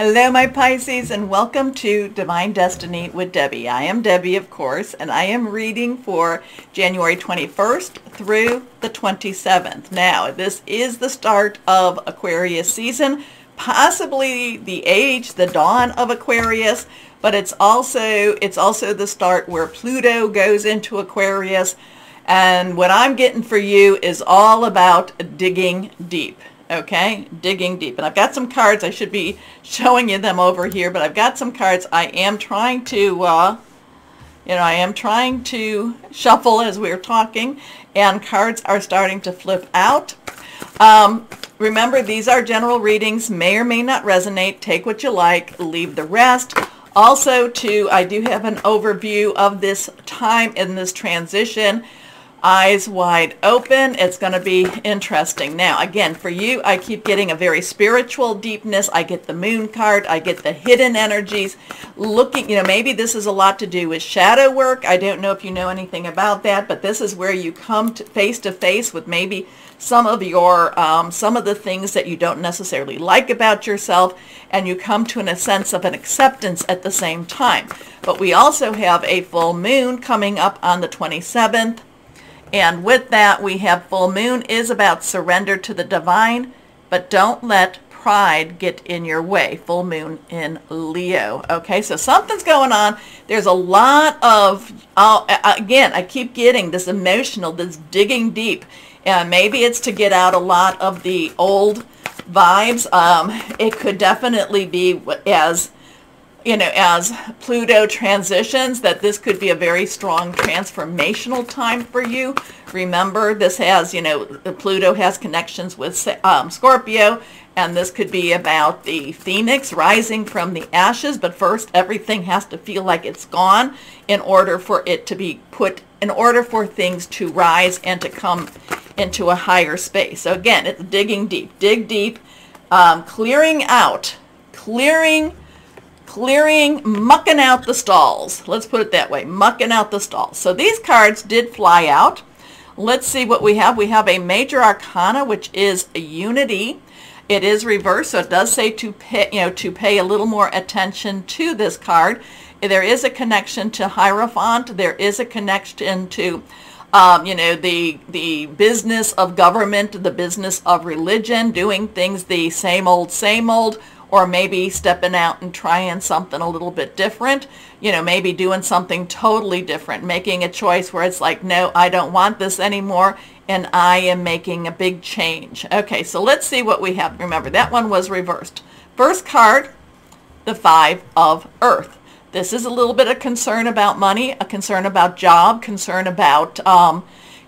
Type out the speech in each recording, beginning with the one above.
Hello, my Pisces, and welcome to Divine Destiny with Debbie. I am Debbie, of course, and I am reading for January 21st through the 27th. Now, this is the start of Aquarius season, possibly the dawn of Aquarius, but it's also the start where Pluto goes into Aquarius, and what I'm getting for you is all about digging deep. Okay, digging deep. And I've got some cards. I should be showing you them over here, but I've got some cards. I am trying to, shuffle as we're talking, and cards are starting to flip out. Remember, these are general readings, may or may not resonate. Take what you like, leave the rest. Also, I do have an overview of this time in this transition. Eyes wide open. It's going to be interesting. Now, again, for you, I keep getting a very spiritual deepness. I get the moon card. I get the hidden energies. Looking, maybe this is a lot to do with shadow work. I don't know if you know anything about that, but this is where you come to face with maybe some of the things that you don't necessarily like about yourself, and you come to a sense of an acceptance at the same time. But we also have a full moon coming up on the 27th. And with that, we have full moon is about surrender to the divine, but don't let pride get in your way. Full moon in Leo. Okay, so something's going on. There's a lot of, again, I keep getting this emotional, this digging deep. Maybe it's to get out a lot of the old vibes. It could definitely be as Pluto transitions, that this could be a very strong transformational time for you. Remember, this has, Pluto has connections with Scorpio, and this could be about the phoenix rising from the ashes. But first, everything has to feel like it's gone in order for it to be in order for things to rise and to come into a higher space. So again, it's digging deep, dig deep, clearing, mucking out the stalls. Let's put it that way, mucking out the stalls. So these cards did fly out. Let's see what we have. We have a major arcana, which is a unity. It is reversed, so it does say to pay a little more attention to this card. There is a connection to Hierophant. There is a connection to the business of government, the business of religion, doing things the same old, or maybe stepping out and trying something a little bit different, maybe doing something totally different, making a choice where it's like, no, I don't want this anymore, and I am making a big change. Okay, so let's see what we have. Remember, that one was reversed. First card, the Five of Earth. This is a little bit of concern about money, a concern about job, concern about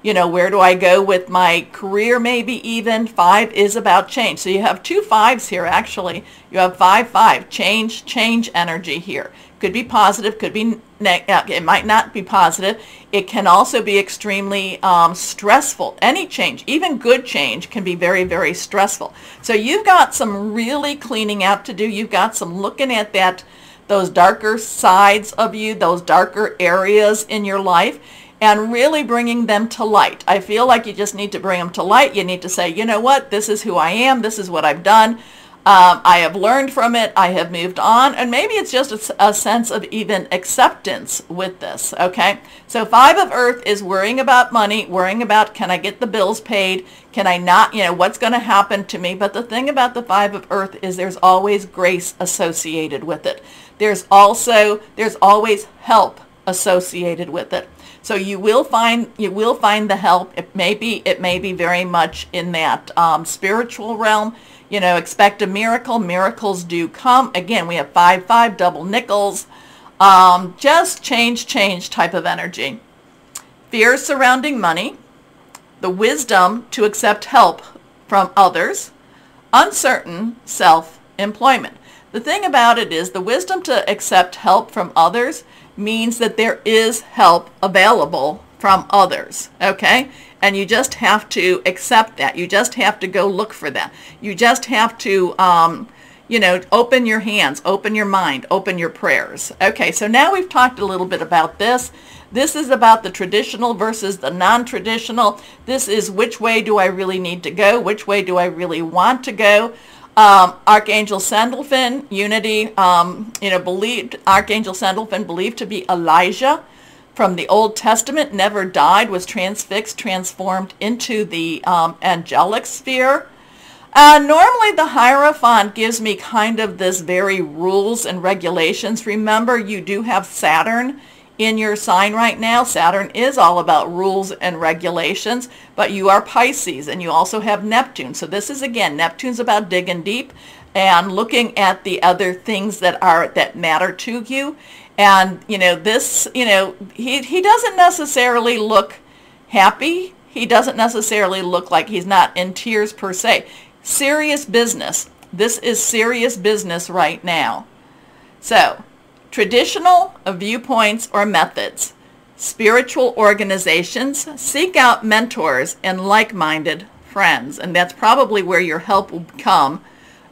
where do I go with my career, maybe even. Five is about change. So you have two fives here, actually. You have 5-5, change energy here. Could be positive, could be it might not be positive. It can also be extremely stressful. Any change, even good change, can be very, very stressful. So you've got some really cleaning out to do. You've got some looking at those darker sides of you, those darker areas in your life, and really bringing them to light. I feel like you just need to bring them to light. You need to say, you know what, this is who I am, this is what I've done, I have learned from it, I have moved on, and maybe it's just a sense of even acceptance with this, okay? So Five of Earth is worrying about money, worrying about, can I get the bills paid, can I not, what's going to happen to me? But the thing about the Five of Earth is there's always grace associated with it. There's always help associated with it. So you will find the help. It may be very much in that spiritual realm. Expect a miracle. Miracles do come. Again, we have 5-5, double nickels. Just change type of energy. Fears surrounding money. The wisdom to accept help from others. Uncertain self-employment. The thing about it is the wisdom to accept help from others means that there is help available from others, okay? And you just have to accept that. You just have to go look for that. You just have to, open your hands, open your mind, open your prayers. Okay, so now we've talked a little bit about this. This is about the traditional versus the non-traditional. This is which way do I really need to go? Which way do I really want to go? Archangel Sandalphon, unity, Archangel Sandalphon, believed to be Elijah from the Old Testament, never died, was transfixed, transformed into the angelic sphere. Normally the Hierophant gives me kind of this very rules and regulations. Remember, you do have Saturn in your sign right now. Saturn is all about rules and regulations, but you are Pisces and you also have Neptune. So this is, again, Neptune's about digging deep and looking at the other things that matter to you. And, he doesn't necessarily look happy. He doesn't necessarily look like he's not in tears per se. Serious business. This is serious business right now. So, traditional viewpoints or methods, spiritual organizations, seek out mentors and like-minded friends. And that's probably where your help will come,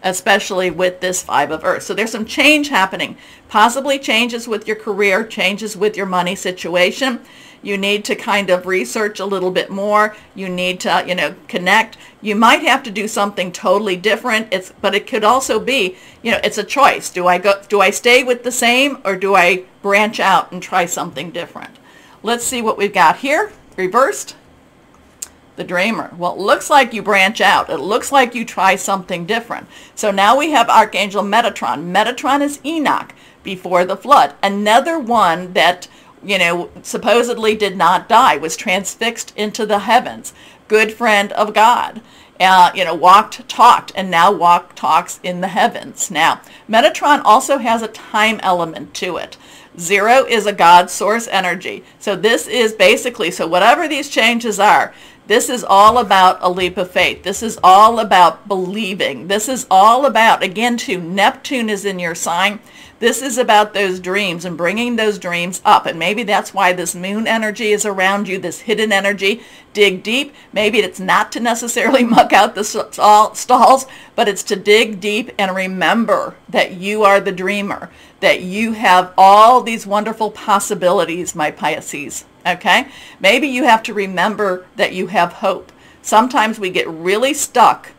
especially with this 5 of Earth. So there's some change happening, possibly changes with your career, changes with your money situation. You need to kind of research a little bit more. You need to, connect. You might have to do something totally different. But it could also be, it's a choice. Do I stay with the same, or do I branch out and try something different? Let's see what we've got here. Reversed. The Dreamer. Well, it looks like you branch out. It looks like you try something different. So now we have Archangel Metatron. Metatron is Enoch before the flood. Another one that, supposedly did not die, was transfixed into the heavens. Good friend of God. Walked, talked, and now talks in the heavens. Now, Metatron also has a time element to it. 0 is a God source energy. So this is basically, so whatever these changes are, this is all about a leap of faith. This is all about believing. This is all about, again, too, Neptune is in your sign. This is about those dreams and bringing those dreams up. And maybe that's why this moon energy is around you, this hidden energy. Dig deep. Maybe it's not to necessarily muck out the stalls, but it's to dig deep and remember that you are the dreamer, that you have all these wonderful possibilities, my Pisces. Okay? Maybe you have to remember that you have hope. Sometimes we get really stuck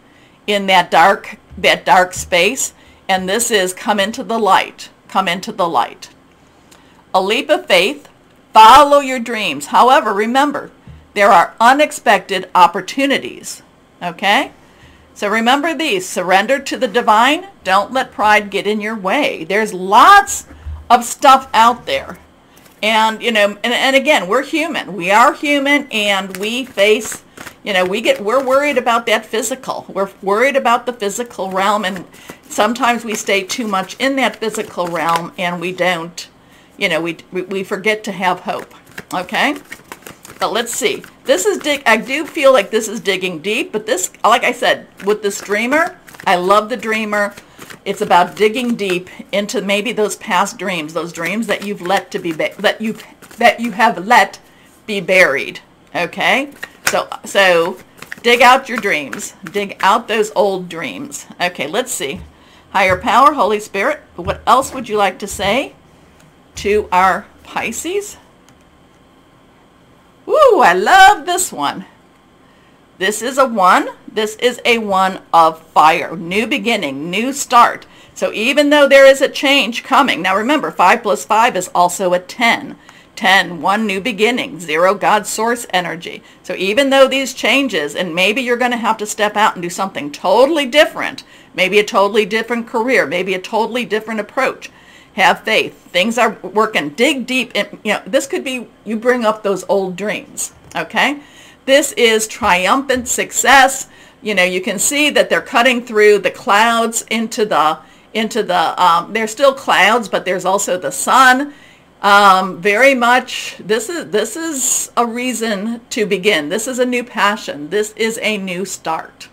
in that dark space, and this is come into the light. Come into the light. A leap of faith. Follow your dreams. However, remember, there are unexpected opportunities. Okay? So remember these. Surrender to the divine. Don't let pride get in your way. There's lots of stuff out there. And, and again, we're human. We are human, and we face, we're worried about that physical. We're worried about the physical realm, and sometimes we stay too much in that physical realm, and we don't, we forget to have hope. Okay? But let's see. This is I do feel like this is digging deep, but this, like I said, with this Dreamer, I love the Dreamer. It's about digging deep into maybe those past dreams, those dreams that you've let to be that you have let be buried. Okay? So dig out your dreams. Dig out those old dreams. Okay, let's see. Higher power, Holy Spirit, what else would you like to say to our Pisces? Ooh, I love this one. This is a 1. This is a 1 of fire. New beginning, new start. So even though there is a change coming, now remember, 5 plus 5 is also a 10. 10, 1 new beginning, 0 God source energy. So even though these changes, and maybe you're going to have to step out and do something totally different, maybe a totally different career, maybe a totally different approach. Have faith. Things are working. Dig deep. And, this could be you bring up those old dreams. Okay? This is triumphant success. You can see that they're cutting through the clouds into the there's still clouds, but there's also the sun. Very much, this is a reason to begin. This is a new passion. This is a new start.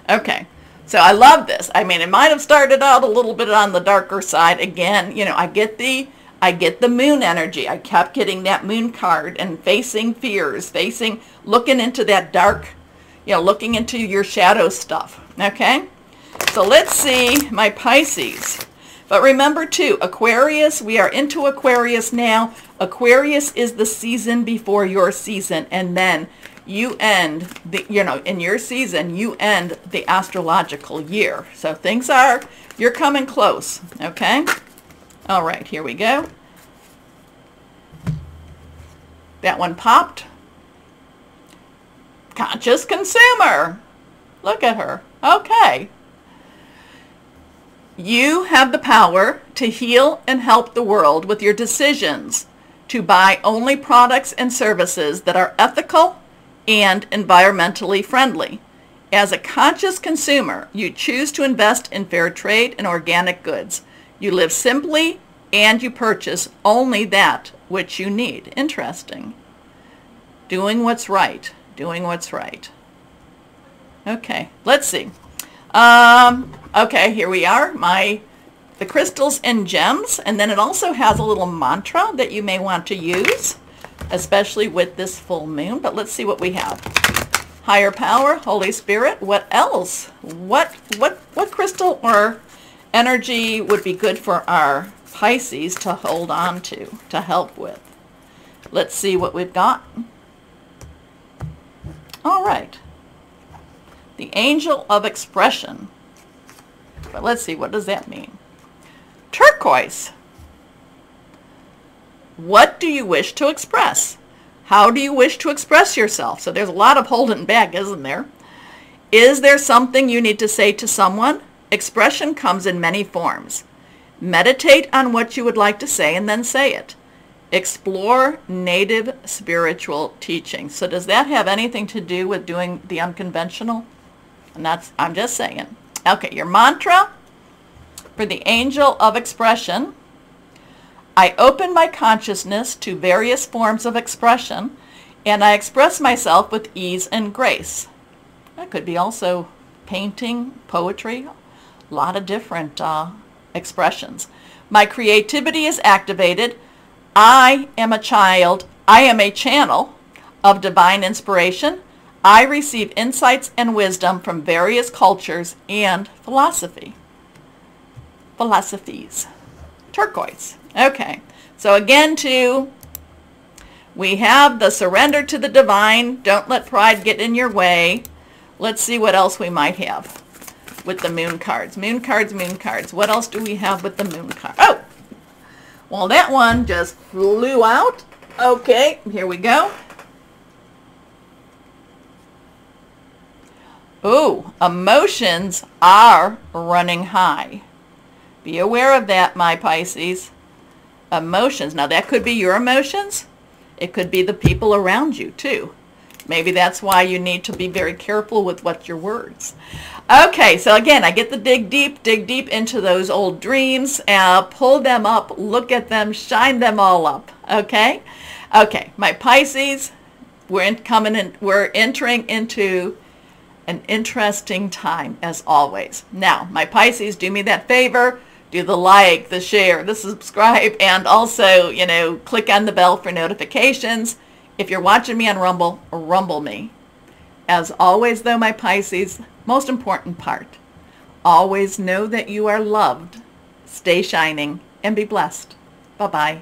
Okay. So I love this. I mean, it might have started out a little bit on the darker side. Again, I get the moon energy. I kept getting that moon card and facing fears, looking into that dark, looking into your shadow stuff. Okay? So let's see my Pisces. But remember too, Aquarius, we are into Aquarius now. Aquarius is the season before your season, and then you end the, in your season, you end the astrological year. So things are, you're coming close, okay? All right, here we go. That one popped. Conscious consumer. Look at her. Okay. You have the power to heal and help the world with your decisions to buy only products and services that are ethical and environmentally friendly. As a conscious consumer, you choose to invest in fair trade and organic goods. You live simply and you purchase only that which you need. Interesting. Doing what's right. Doing what's right. Okay, let's see. Okay, here we are, the crystals and gems, and then it also has a little mantra that you may want to use, especially with this full moon. But let's see what we have. Higher power, Holy Spirit. What else? What crystal or energy would be good for our Pisces to hold on to help with? Let's see what we've got. All right. The angel of expression. But let's see, what does that mean? Turquoise. What do you wish to express? How do you wish to express yourself? So there's a lot of holding back, isn't there? Is there something you need to say to someone? Expression comes in many forms. Meditate on what you would like to say and then say it. Explore native spiritual teaching. So does that have anything to do with doing the unconventional? And that's, I'm just saying. Okay, your mantra for the angel of expression. I open my consciousness to various forms of expression, and I express myself with ease and grace. That could be also painting, poetry, a lot of different expressions. My creativity is activated. I am a channel of divine inspiration. I receive insights and wisdom from various cultures and philosophies. Turquoise. Okay, so again we have the surrender to the divine. Don't let pride get in your way. Let's see what else we might have with the moon cards. Moon cards, moon cards. What else do we have with the moon card? Oh, well, that one just flew out. Okay, here we go. Ooh, emotions are running high. Be aware of that, my Pisces. Emotions. Now, that could be your emotions. It could be the people around you, too. Maybe that's why you need to be very careful with what your words. Okay, so again, I get the dig deep into those old dreams, pull them up, look at them, shine them all up. Okay? Okay, my Pisces, we're entering into an interesting time as always. Now, my Pisces, do me that favor. Do the like, the share, the subscribe, and also, click on the bell for notifications. If you're watching me on Rumble, rumble me. As always, though, my Pisces, most important part, always know that you are loved. Stay shining and be blessed. Bye-bye.